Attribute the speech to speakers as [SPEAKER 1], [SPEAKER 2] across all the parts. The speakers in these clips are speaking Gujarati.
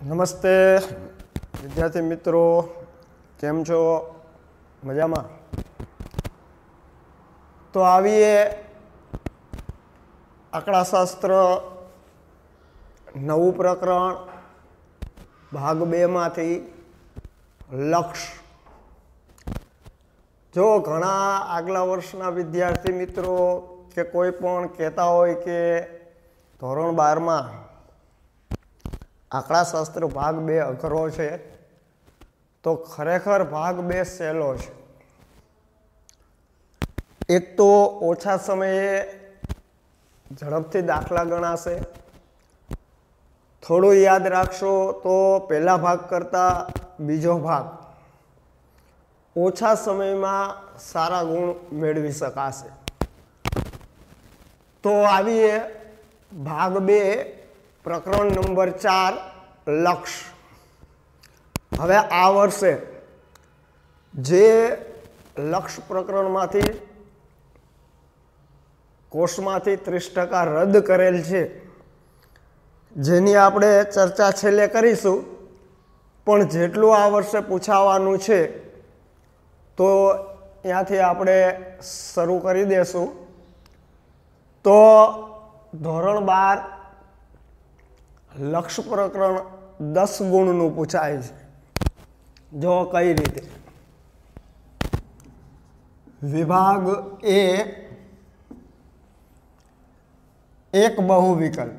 [SPEAKER 1] નમસ્તે વિદ્યાર્થી મિત્રો, કેમ છો? મજામાં? તો આવીએ આંકડાશાસ્ત્ર નવું પ્રકરણ ભાગ 2 માંથી લક્ષ. જો ઘણા આગલા વર્ષના વિદ્યાર્થી મિત્રો કે કોઈ પણ કહેતા હોય કે ધોરણ 12માં આંકડાશાસ્ત્ર ભાગ 2 અઘરો છે, તો ખરેખર ભાગ 2 સહેલો છે. એક તો ઓછા સમયે ઝડપથી દાખલા ગણાશે. થોડું યાદ રાખશો તો પહેલા ભાગ કરતાં બીજો ભાગ ઓછા સમયમાં સારા ગુણ મેળવી શકાશે. તો આવીએ ભાગ 2 પ્રકરણ નંબર 4 લક્ષ. હવે આ વર્ષે જે લક્ષ પ્રકરણમાંથી કોર્સમાંથી 30% રદ કરેલ છે, જેની આપણે ચર્ચા છેલ્લે કરીશું, પણ જેટલું આ વર્ષે પૂછાવાનું છે તો ત્યાંથી આપણે શરૂ કરી દેશું. તો ધોરણ 12 લક્ષ પ્રકરણ 10 ગુણનું પૂછાય છે. જો કઈ રીતે? વિભાગ એ એક બહુ વિકલ્પ,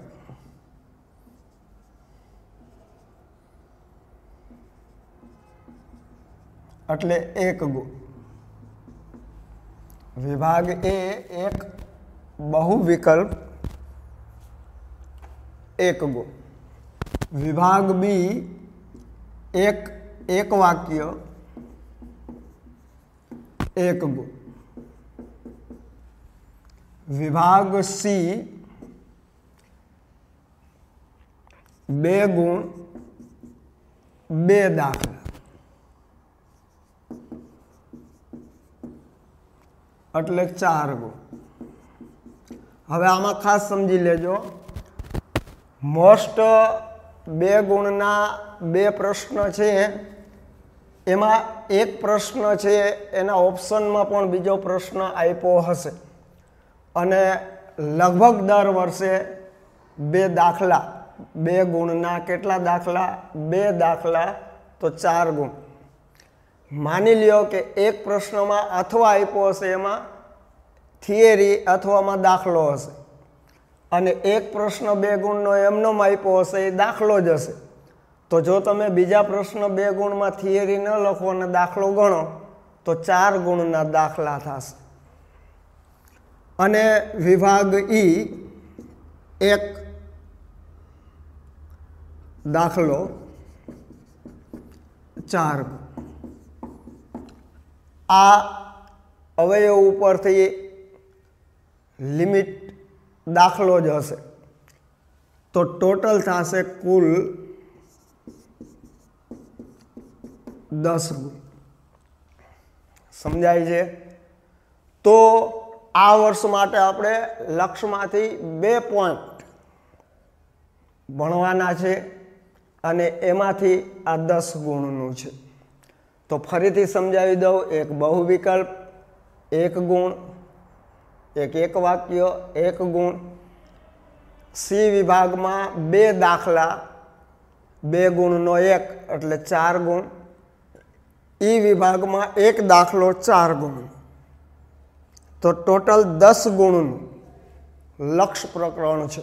[SPEAKER 1] એટલે 1 ગુણ. વિભાગ એ એક બહુ વિકલ્પ 1 ગુણ. વિભાગ બી એક વાક્ય 1 ગુણ. વિભાગ સી 2 ગુણ 2 દાખલા, એટલે 4 ગુણ. હવે આમાં ખાસ સમજી લેજો, મોસ્ટ 2 ગુણના 2 પ્રશ્ન છે, એમાં એક પ્રશ્ન છે એના ઓપ્શનમાં પણ બીજો પ્રશ્ન આપ્યો હશે, અને લગભગ દર વર્ષે 2 દાખલા, 2 ગુણના કેટલા દાખલા? 2 દાખલા, તો 4 ગુણ. માની લ્યો કે એક પ્રશ્નમાં અથવા આપ્યો હશે એમાં થિયરી અથવામાં દાખલો હશે, અને એક પ્રશ્ન 2 ગુણનો એમનો આપ્યો હશે એ દાખલો જ હશે. તો જો તમે બીજા પ્રશ્ન 2 ગુણમાં થિયરી ન લખો અને દાખલો ગણો તો 4 ગુણના દાખલા થશે. અને વિભાગ ઈ 1 દાખલો 4 ગુણ. આ અવયવ ઉપરથી લિમિટ દાખલો જ હશે, તો ટોટલ થશે કુલ 10 ગુણ. સમજાય છે? તો આ વર્ષ માટે આપણે લક્ષમાંથી 2 પોઈન્ટ ભણવાના છે, અને એમાંથી આ 10 ગુણનું છે. તો ફરીથી સમજાવી દઉં, એક બહુ વિકલ્પ 1 ગુણ, એક વાક્ય 1 ગુણ. સી વિભાગમાં 2 દાખલા 2 ગુણનો 1, એટલે 4 ગુણ. ઈ વિભાગમાં 1 દાખલો 4 ગુણ. તો ટોટલ 10 ગુણનું લક્ષ પ્રકરણ છે.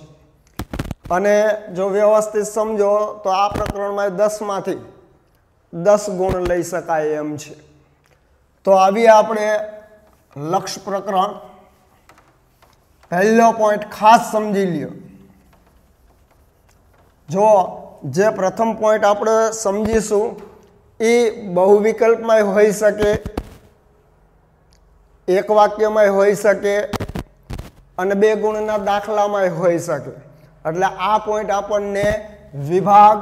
[SPEAKER 1] અને જો વ્યવસ્થિત સમજો તો આ પ્રકરણમાં 10 માંથી 10 ગુણ લઈ શકાય એમ છે. તો આવીએ આપણે લક્ષ પ્રકરણ. પહેલો પોઈન્ટ ખાસ સમજી લ્યો. જો જે પ્રથમ પોઈન્ટ આપણે સમજીશું એ બહુ વિકલ્પમાં હોઈ શકે, એક વાક્યમાં હોઈ શકે, અને 2 ગુણના દાખલામાં હોઈ શકે. એટલે આ પોઈન્ટ આપણને વિભાગ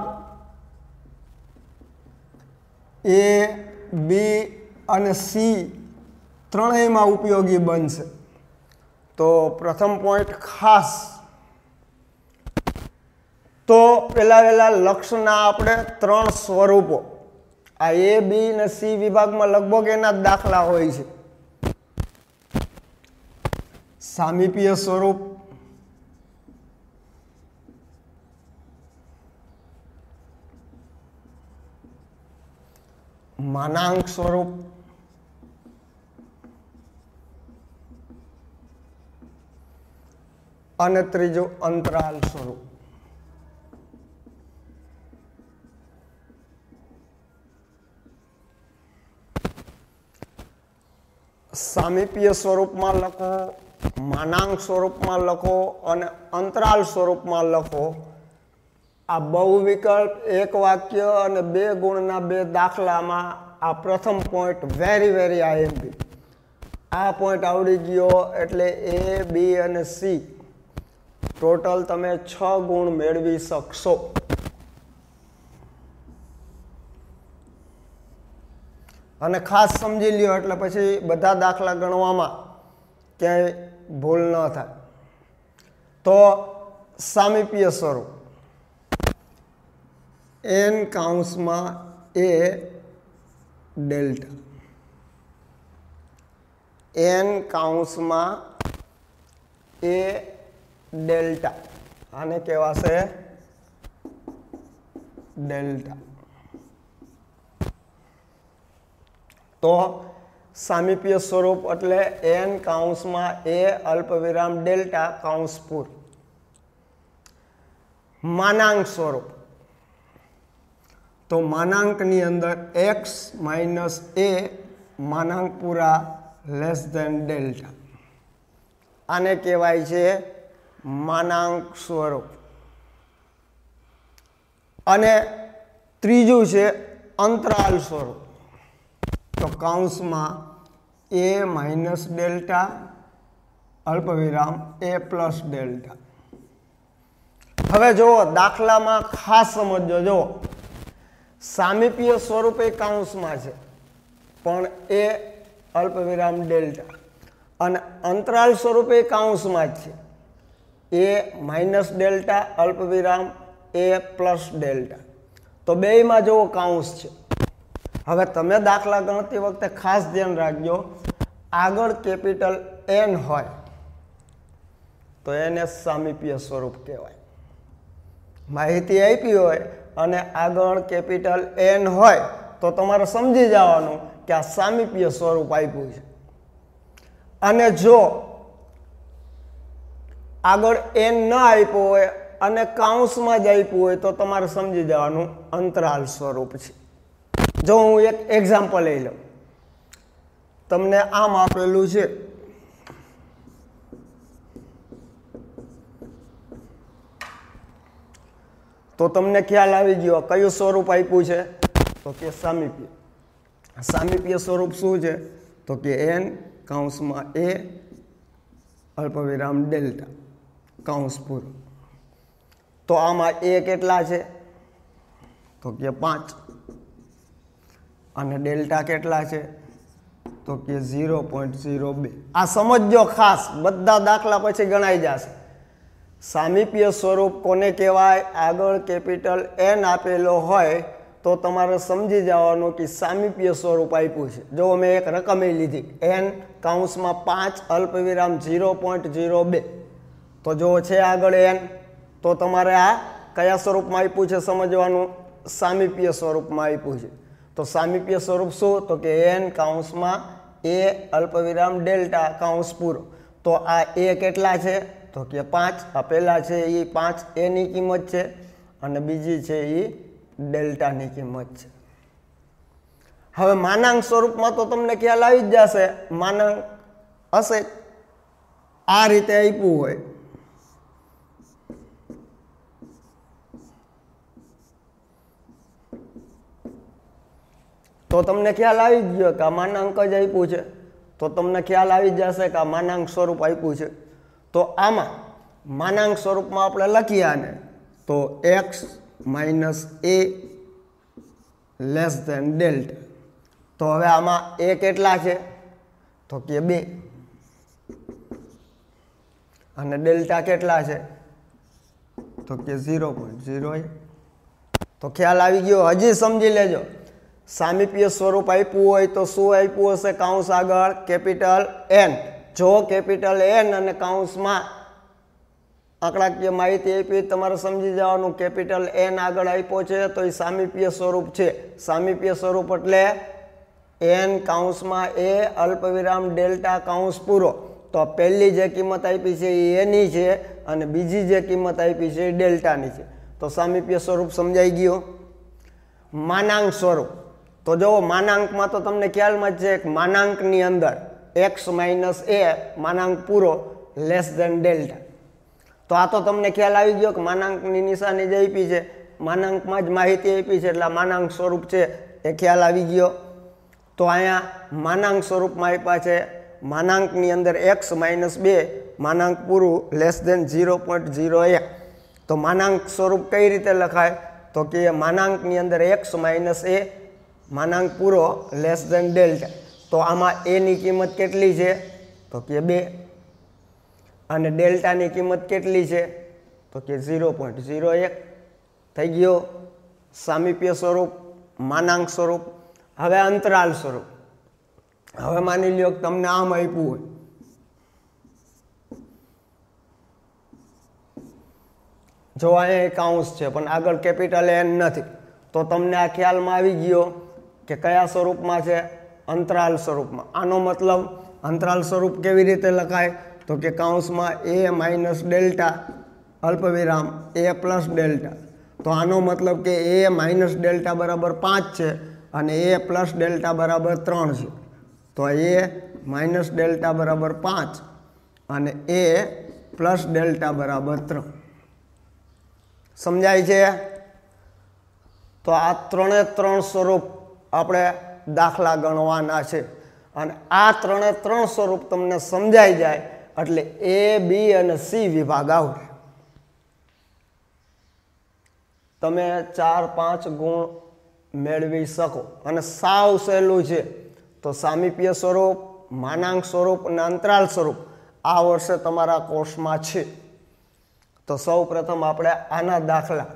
[SPEAKER 1] એ, બી અને સી ત્રણેયમાં ઉપયોગી બનશે. તો પ્રથમ પોઈન્ટ ખાસ તો પહેલા લક્ષના આપણે 3 સ્વરૂપો, આ એ બી અને સી વિભાગમાં લગભગ એના જ દાખલા હોય છે. સામીપ્ય સ્વરૂપ, માનાંક સ્વરૂપ અને ત્રીજું અંતરાલ સ્વરૂપ. સામીપ્ય સ્વરૂપમાં લખો, માનાંક સ્વરૂપમાં લખો અને અંતરાલ સ્વરૂપમાં લખો. આ બહુ વિકલ્પ, એક વાક્ય અને 2 ગુણના 2 દાખલામાં આ પ્રથમ પોઈન્ટ વેરી આઈએમપી. આ પોઈન્ટ આવડી ગયો એટલે એ બી અને સી ટોટલ તમે 6 ગુણ મેળવી શકશો. અને ખાસ સમજી લ્યો એટલે પછી બધા દાખલા ગણવામાં ક્યાંય ભૂલ ન થાય. તો સામીપ્ય સ્વરૂપ n કૌંસમાં a ડેલ્ટા, n કૌંસમાં a ડેલ્ટા, આને કહેવાશે ડેલ્ટા. તો સામીપ્ય સ્વરૂપ એટલે n કૌંસમાં a અલ્પવિરામ ડેલ્ટા કૌંસ પૂરું. માનાંક સ્વરૂપ, તો માનાંકની અંદર x માઇનસ a માનાંક પૂરા લેસ ધેન ડેલ્ટા, આને કહેવાય છે માનાંક સ્વરૂપ. અને ત્રીજું છે અંતરાલ સ્વરૂપ, તો કૌંસમાં a માઇનસ ડેલ્ટા અલ્પવિરામ a પ્લસ ડેલ્ટા. હવે જુઓ દાખલામાં ખાસ સમજો. જો સામીપ્ય સ્વરૂપ એ કૌંસમાં છે પણ એ અલ્પવિરામ ડેલ્ટા, અને અંતરાલ સ્વરૂપ એ કૌંસમાં જ છે, એ માઇનસ ડેલ્ટા અલ્પવિરામ એ પ્લસ ડેલ્ટા. તો બેયમાં જુઓ કૌંસ છે. હવે તમે દાખલા ગણતી વખતે ખાસ ધ્યાન રાખજો, આગળ કેપિટલ n હોય તો એને સામીપ્ય સ્વરૂપ કહેવાય. માહિતી આપી હોય અને આગળ કેપિટલ n હોય તો તમારે સમજી જવાનું કે આ સામીપ્ય સ્વરૂપ આપ્યું છે. અને જો આગળ n ન આપ્યું હોય અને કૌંસમાં જ આપ્યું હોય તો તમારે સમજી જવાનું અંતરાલ સ્વરૂપ છે. જો હું એક એક્ઝામ્પલ લઈ લઉં, તમને આમ આપેલું છે, તો તમને ખ્યાલ આવી ગયો કયું સ્વરૂપ આપ્યું છે, તો કે સામીપ્ય. સામીપ્ય સ્વરૂપ શું છે, તો કે n કૌંસમાં a અલ્પવિરામ ડેલ્ટા કૌંસ પૂરું. તો આમાં a કેટલા છે, તો કે 5, અને ડેલ્ટા કેટલા છે, તો કે 0.02. આ સમજો ખાસ, બધા દાખલા પછી ગણાઈ જશે. સામીપ્ય સ્વરૂપ કોને કહેવાય, આગળ કેપિટલ n આપેલો હોય તો તમારે સમજી જવાનું કે સામીપ્ય સ્વરૂપ આપ્યું છે. જો મેં એક રકમ લીધી n કૌંસમાં 5 અલ્પવિરામ 0.02, તો જો છે આગળ n તો તમારે આ કયા સ્વરૂપમાં આપ્યું છે સમજવાનું, સામીપ્ય સ્વરૂપમાં આપ્યું છે. તો સામીપ્ય સ્વરૂપ શું, તો કે n કૌંસમાં a અલ્પવિરામ ડેલ્ટા કૌંસ પૂરો. તો આ a કેટલા છે, તો કે 5. આ પહેલા છે એ 5 a ની કિંમત છે અને બીજી છે એ ડેલ્ટાની કિંમત છે. હવે માનાંક સ્વરૂપમાં તો તમને ખ્યાલ આવી જ જશે, માનાંક હશે આ રીતે આપ્યું હોય તો તમને ખ્યાલ આવી જ ગયો કે આ માનાંક જ આપ્યું છે, તો તમને ખ્યાલ આવી જશે કે આ માનાંક સ્વરૂપ આપ્યું છે. તો આમાં માનાંક સ્વરૂપમાં આપણે લખીએ આને, તો x minus a less than delta. તો હવે આમાં a કેટલા છે, તો કે 2, અને ડેલ્ટા કેટલા છે, તો કે 0.01 તો ખ્યાલ આવી ગયો હજી સમજી લેજો સામીપ્ય સ્વરૂપ આપ્યું હોય તો શું આપ્યું હશે કૌંસ આગળ કેપિટલ N જો કેપિટલ N અને કૌંસમાં આંકડાકીય માહિતી આપી તમારે સમજી જવાનું કેપિટલ N આગળ આપ્યો છે તો એ સામીપ્ય સ્વરૂપ છે સામીપ્ય સ્વરૂપ એટલે n કૌંસમાં a અલ્પવિરામ ડેલ્ટા કૌંસ પૂરો તો પહેલી જે કિંમત આપી છે એ એની છે અને બીજી જે કિંમત આપી છે એ ડેલ્ટાની છે તો સામીપ્ય સ્વરૂપ સમજાઈ ગયો માનાંક સ્વરૂપ તો જો માનાંકમાં તો તમને ખ્યાલમાં જ છે કે માનાંકની અંદર x માઇનસ a માનાંક પૂરો લેસ ધેન ડેલ્ટા તો આ તો તમને ખ્યાલ આવી ગયો કે માનાંકની નિશાની જે આપી છે માનાંકમાં જ માહિતી આપી છે એટલે આ માનાંક સ્વરૂપ છે એ ખ્યાલ આવી ગયો તો અહીંયા માનાંક સ્વરૂપમાં આપ્યા છે માનાંકની અંદર x માઇનસ 2 માનાંક પૂરું લેસ ધેન 0.01 તો માનાંક સ્વરૂપ કઈ રીતે લખાય તો કે માનાંકની અંદર x માઇનસ a માનાંક પૂરો લેસ ધેન ડેલ્ટા તો આમાં a ની કિંમત કેટલી છે તો કે 2 અને ડેલ્ટાની કિંમત કેટલી છે તો કે 0.01 થઈ ગયો સામીપ્ય સ્વરૂપ માનાંક સ્વરૂપ હવે અંતરાલ સ્વરૂપ હવે માની લ્યો કે તમને આમ આપ્યું હોય જો અહીંયા કૌંસ છે પણ આગળ કેપિટલ N નથી તો તમને આ ખ્યાલમાં આવી ગયો કે કયા સ્વરૂપમાં છે અંતરાલ સ્વરૂપમાં આનો મતલબ અંતરાલ સ્વરૂપ કેવી રીતે લખાય તો કે કૌંસમાં a માઇનસ ડેલ્ટા અલ્પવિરામ a પ્લસ ડેલ્ટા તો આનો મતલબ કે a માઇનસ ડેલ્ટા બરાબર 5 છે અને a પ્લસ ડેલ્ટા બરાબર 3 છે તો a માઇનસ ડેલ્ટા બરાબર 5 અને a પ્લસ ડેલ્ટા બરાબર 3 સમજાય છે તો આ ત્રણે ત્રણ સ્વરૂપ આપણે દાખલા ગણવાના છે અને આ ત્રણે ત્રણ સ્વરૂપ તમને સમજાઈ જાય એટલે a b અને c વિભાગ આવડે તમે 4-5 ગુણ મેળવી શકો અને સાવ સહેલું છે તો સામીપ્ય સ્વરૂપ માનાંક સ્વરૂપ અને અંતરાલ સ્વરૂપ આ વર્ષે તમારા કોર્સમાં છે તો સૌ પ્રથમ આપણે આના દાખલા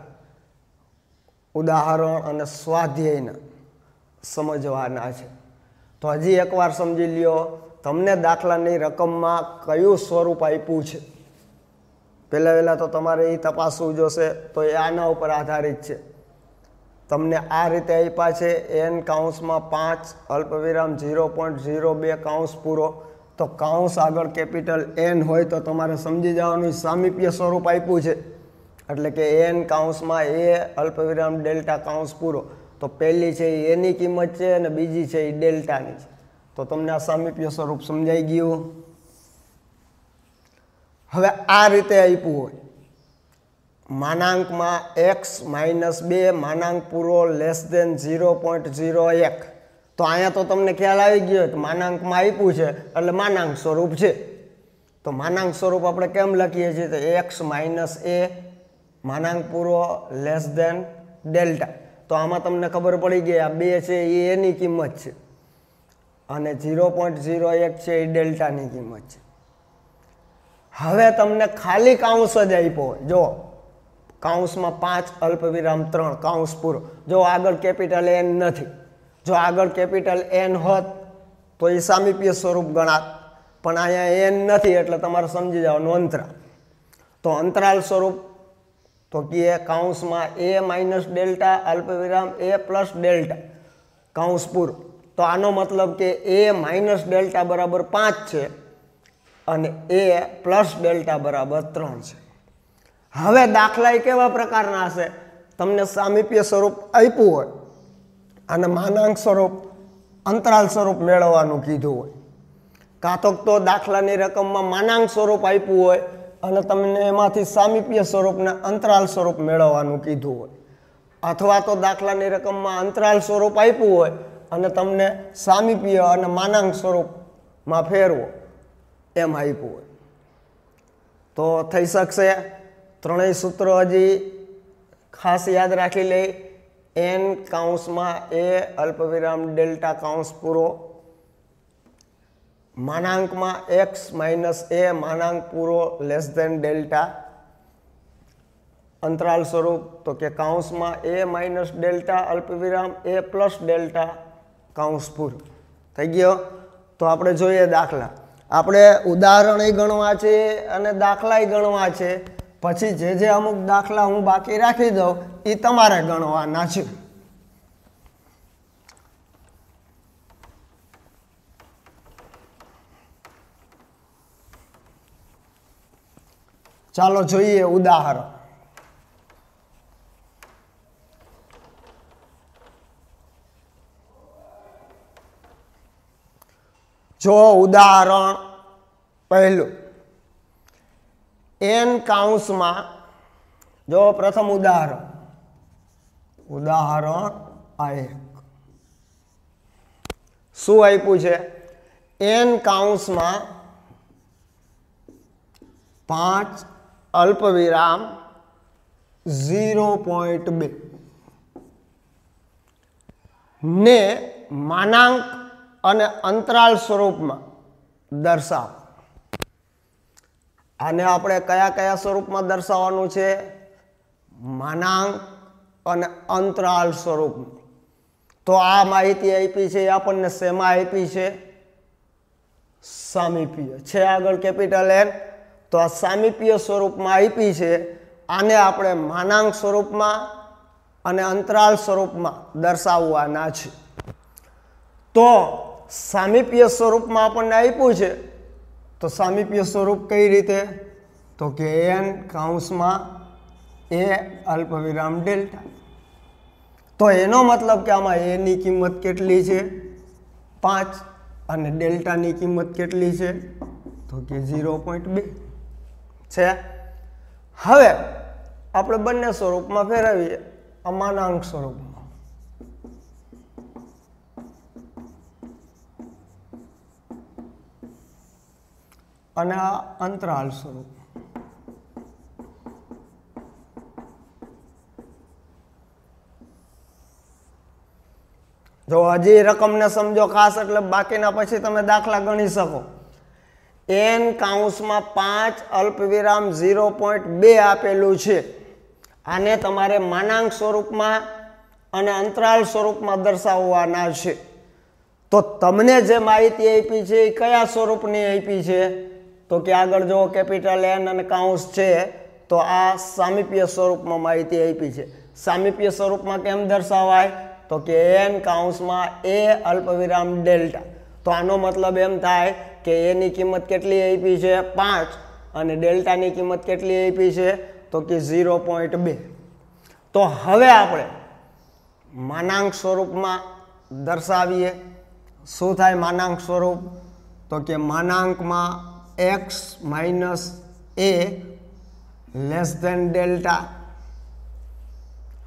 [SPEAKER 1] ઉદાહરણ અને સ્વાધ્યાયના સમજવાના છે તો હજી એકવાર સમજી લ્યો તમને દાખલાની રકમમાં કયું સ્વરૂપ આપ્યું છે પહેલાં તો તમારે એ તપાસવું જોશે તો એ આના ઉપર આધારિત છે તમને આ રીતે આપ્યા છે n કૌંસમાં 5 અલ્પવિરામ 0.02 કૌંસ પૂરો તો કૌંસ આગળ કેપિટલ N હોય તો તમારે સમજી જવાનું સામીપ્ય સ્વરૂપ આપ્યું છે એટલે કે n કૌંસમાં a અલ્પવિરામ ડેલ્ટા કૌંસ પૂરો તો પહેલી છે એ એની કિંમત છે અને બીજી છે એ ડેલ્ટાની છે તો તમને આ સામીપ્ય સ્વરૂપ સમજાઈ ગયું હવે આ રીતે આપ્યું હોય માનાંકમાં x માઇનસ 2 માનાંક પૂરો લેસ ધેન 0.01 તો અહીંયા તો તમને ખ્યાલ આવી ગયો કે માનાંકમાં આપ્યું છે એટલે માનાંક સ્વરૂપ છે તો માનાંક સ્વરૂપ આપણે કેમ લખીએ છીએ તો x માઇનસ a માનાંક પૂરો લેસ ધેન ડેલ્ટા તો આમાં તમને ખબર પડી ગઈ આ 2 છે એ એની કિંમત છે અને 0.01 છે એ ડેલ્ટાની કિંમત છે હવે તમને ખાલી કૌંસ જ આપ્યો હોય જો કૌંસમાં 5 અલ્પવિરામ 3 કૌંસ પૂરો જો આગળ કેપિટલ N નથી જો આગળ કેપિટલ N હોત તો એ સામીપ્ય સ્વરૂપ ગણાત પણ અહીંયા N નથી એટલે તમારે સમજી જવાનું અંતરાલ તો અંતરાલ સ્વરૂપ તો કે કૌંસમાં a માઇનસ ડેલ્ટા અલ્પવિરામ a પ્લસ ડેલ્ટા કૌંસ પૂરો તો આનો મતલબ કે a માઇનસ ડેલ્ટા બરાબર 5 છે અને a પ્લસ ડેલ્ટા બરાબર 3 છે હવે દાખલા કેવા પ્રકારના હશે તમને સામીપ્ય સ્વરૂપ આપ્યું હોય અને માનાંક સ્વરૂપ અંતરાલ સ્વરૂપ મેળવવાનું કીધું હોય કાં તો દાખલાની રકમમાં માનાંક સ્વરૂપ આપ્યું હોય અને તમને એમાંથી સામીપ્ય સ્વરૂપના અંતરાલ સ્વરૂપ મેળવવાનું કીધું હોય અથવા તો દાખલાની રકમમાં અંતરાલ સ્વરૂપ આપ્યું હોય અને તમને સામીપ્ય અને માનાંક સ્વરૂપમાં ફેરવો એમ આપ્યું હોય તો થઈ શકશે ત્રણેય સૂત્રો હજી ખાસ યાદ રાખી લે n કૌંસમાં a અલ્પવિરામ ડેલ્ટા કૌંસ પૂરો માનાંકમાં x માઇનસ a માનાંક પૂરો લેસ ધેન ડેલ્ટા अंतराल स्वरूप तो कि काउंस में ए माइनस डेल्टा अल्पविराम ए प्लस डेल्टा काउंस पूर्ण थई गयो। तो आपणे जोईए दाखला, आपणे उदाहरण गणवा छे अने दाखला गणवा छे, पछी जे अमुक दाखला हूँ बाकी राखी दઉં ए तमारे गणवाना छे। चालो जोईए उदाहरण। जो उदाहरण पहलू एन काउंस में, जो प्रथम उदाहरण आ एक शू आप्युं छे एन काउंस में 5 अल्पविराम 0.2 ने मानांक अने अंतराल स्वरूप में दर्शाव। आने आपणे कया कया स्वरूप में दर्शाववानुं छे? मानांक अने अंतराल स्वरूप में। तो आ माहिती आपी छे आपणने शेमां आपी छे? सामीप्य छे आगळ केपिटल एन, तो आ सामीप्य स्वरूप में आपी छे। आने आपणे मानांक स्वरूप में अने अंतराल स्वरूप में दर्शाववाना छे। तो सामीप्य स्वरूप में आपने आप्युं छे, तो सामीप्य स्वरूप कई रीते? तो कि एन काउंस में ए अल्पविराम डेल्टा। तो एनो मतलब कि आमां ए नी किंमत केटली छे? 5 अने डेल्टा नी किंमत केटली छे? तो कि 0.2 छे। हवे आपणे बंने स्वरूप में फेरवीए, आ मानांक स्वरूप में। અને આ અંતરાલ સ્વરૂપ। જો હજી રકમને સમજો ખાસ એટલે બાકીના પછી તમે દાખલા ગણી શકો। એન કાઉન્સમાં 5 અલ્પવિરામ 0.2 આપેલું છે। આને તમારે માનાંક સ્વરૂપમાં અને અંતરાલ સ્વરૂપમાં દર્શાવવાના છે। તો તમને જે માહિતી આપી છે એ કયા સ્વરૂપની આપી છે? तो कि आगळ जो कैपिटल एन अने काउंस छे, तो आ सामीप्य स्वरूप में माहिती आपी छे। सामीप्य स्वरूप में केम दर्शावाय? तो कि एन काउंस में ए अल्पविराम डेल्टा। तो आनो मतलब एम थाय कि ए नी किंमत केटली आपी छे? 5 अने डेल्टा नी किंमत केटली आपी छे? तो कि 0.2। तो हवे आपणे मानांक स्वरूप में दर्शावीए। शुं थाय मानांक स्वरूप? तो कि मानांक में x माइनस ए लेस देन डेल्टा।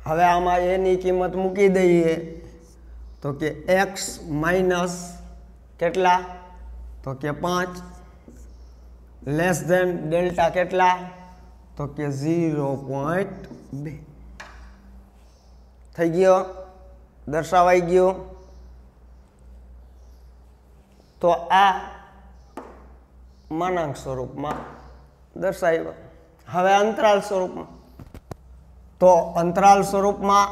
[SPEAKER 1] हवे आमां ए नी किंमत मूकी दईए, तो कि x माइनस केटला? तो कि 5 लेस देन डेल्टा केटला? तो कि 0.2 थई गयो, दर्शावाई गयो। तो आ मानांक स्वरूप में दर्शाव्या। हवे अंतराल स्वरूप में, तो अंतराल स्वरूप में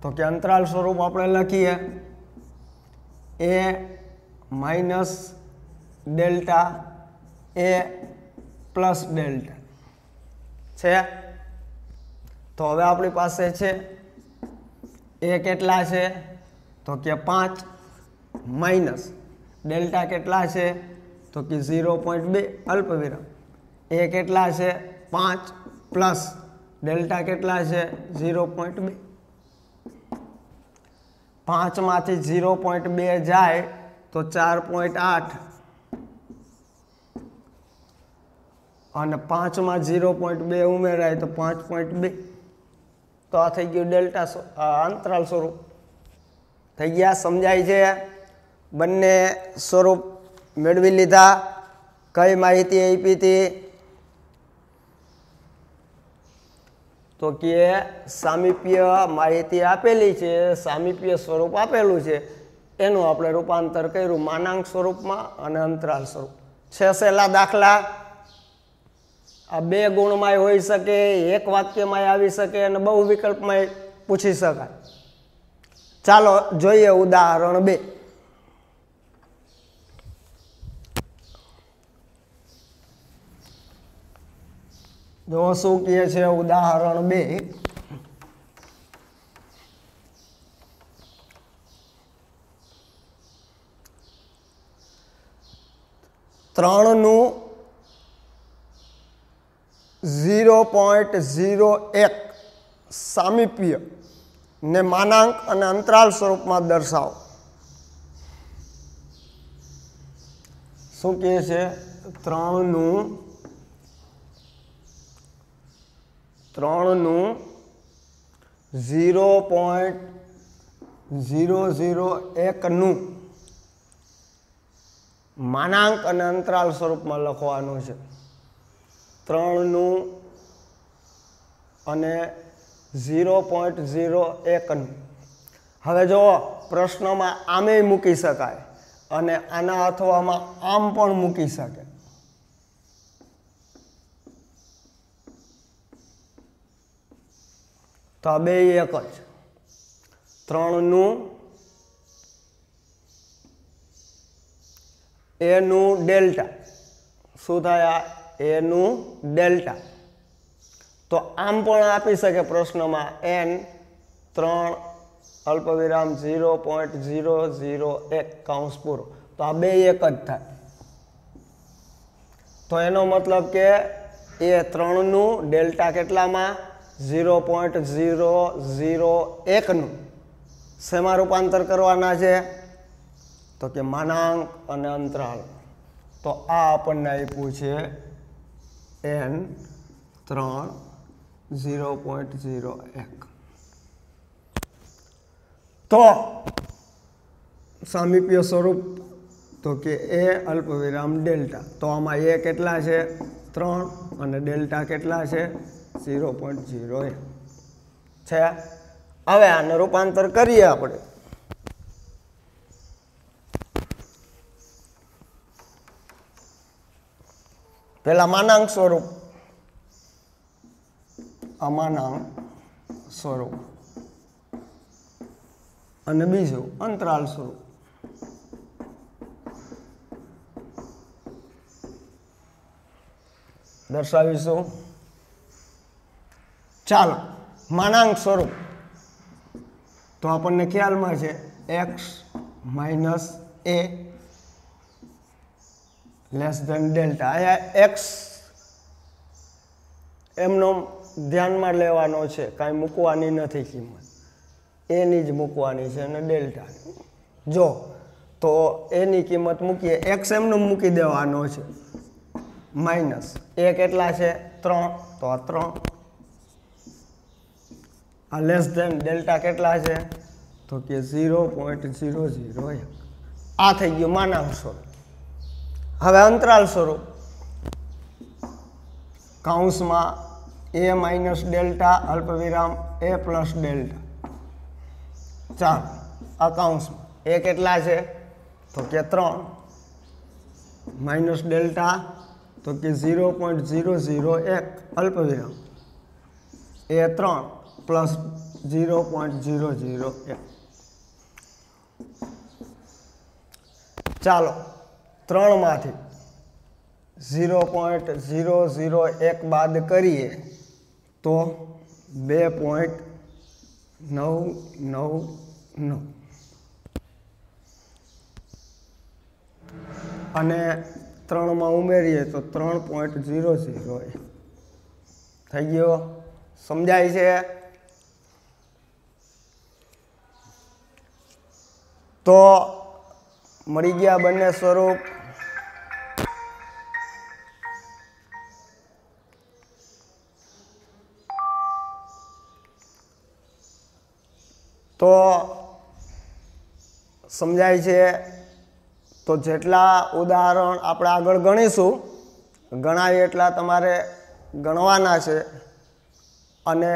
[SPEAKER 1] तो कि अंतराल स्वरूप आपणे लखीए ए minus delta A plus delta छे। तो हवे आपणी पासे छे ए केटला छे? तो कि 5 माइनस डेल्टा केटला छे? तो कि 0.2 अल्पविराम। ए केटला छे? 5 प्लस डेल्टा केटला छे? 0.2। 5 मांथी 0.2 जाए तो 4.8 અને 5 માં 0.2 ઉમેરાય તો 5.2। તો આ થઈ ગયું ડેલ્ટા અંતરાલ સ્વરૂપ થઈ ગયા। સમજાય છે? બંને સ્વરૂપ મેળવી લીધા। કઈ માહિતી આપી હતી? તો કે સામીપ્ય માહિતી આપેલી છે, સામીપ્ય સ્વરૂપ આપેલું છે, એનું આપણે રૂપાંતર કર્યું માનાંક સ્વરૂપમાં અને અંતરાલ સ્વરૂપ। છે સહેલા દાખલા आ बे गुणमांय होई सके, एक वाक्यमांय आवी सके अने बहु विकल्पमांय पूछी शकाय। चालो जोईए उदाहरण 2। जो शुं कहे छे उदाहरण 2। त्रणनु 0.01 सामीप्य ने मानांक अने अंतराल स्वरूप में दर्शाओ। शू कहे छे? त्रणनु 0.001 नु मानांक अने अंतराल स्वरूप में लखवानुं छे। 3 नु अने 0.01 नु। हवे जो प्रश्न में आमे मूकी शकाय अने आना अथवा में आम पण मूकी शके। तो आ बे एक ज। 3 नु ए नु डेल्टा शू थाय? ए नु डेल्टा। तो आम पण आपी सके प्रश्न में n 3 अल्पविराम 0.001 काउंस पूरो। तो आ बे एक ज थाय। तो एनो मतलब के ए 3 नु डेल्टा केटला में 0.001 नु शेमा रूपांतर करवाना छे? तो कि मानांक अने अंतराल। तो आ आपने आप्युं छे n 3 0.01। तो सामीप्य स्वरूप तो कि ए अल्पविराम डेल्टा। तो आमां ए केटला छे? 3 अने डेल्टा केटला छे? 0.01 छे। हवे आने रूपांतर करीए आपणे। पहला मानांक स्वरूप, अमानांक स्वरूप अने बीजू अंतराल स्वरूप। दर्शावीशुं। चालो मानांक स्वरूप तो आपने ख्याल में छे x minus a less than delta. अहींया x एमनो ध्यान में लेवानो छे, काई मूकवानी नथी किंमत, a नी ज मूकवानी छे अने डेल्टा जो तो a नी किंमत मूकीए, x एमनो मूकी देवानो छे माइनस a केटला छे? 3 तो आ 3 आ लेस देन डेल्टा केटला छे? तो कि 0.001। आ थई गयो मानांक स्वरूप। हवे अंतराल स्वरूप काउंस में a माइनस डेल्टा अल्पविराम a प्लस डेल्टा। चार आ काउंस में a केटला छे? तो कि 3 माइनस डेल्टा तो कि 0.001 अल्पविराम a 3 प्लस 0.001। चालो 3 मांथी 0.001 बाद करिए तो 2.999 अने 3 में उमेरीए तो 3.001 थई गयो। समझाय छे? तो मळी गया बंने स्वरूप। तो समझाय छे? तो जेटला उदाहरण आपणे आगळ गणीशुं गणाय एटला तमारे गणवाना छे अने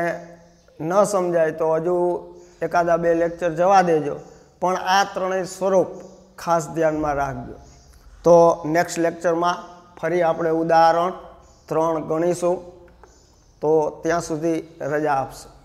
[SPEAKER 1] न समझाय तो हजू एकादा 2 लेक्चर जवा देजो, पण आ त्रणेय स्वरूप खास ध्यान में राखजो। तो नेक्स्ट लेक्चर में फरी आपणे उदाहरण 3 ગણીશું. તો ત્યાં સુધી રજા આપશો.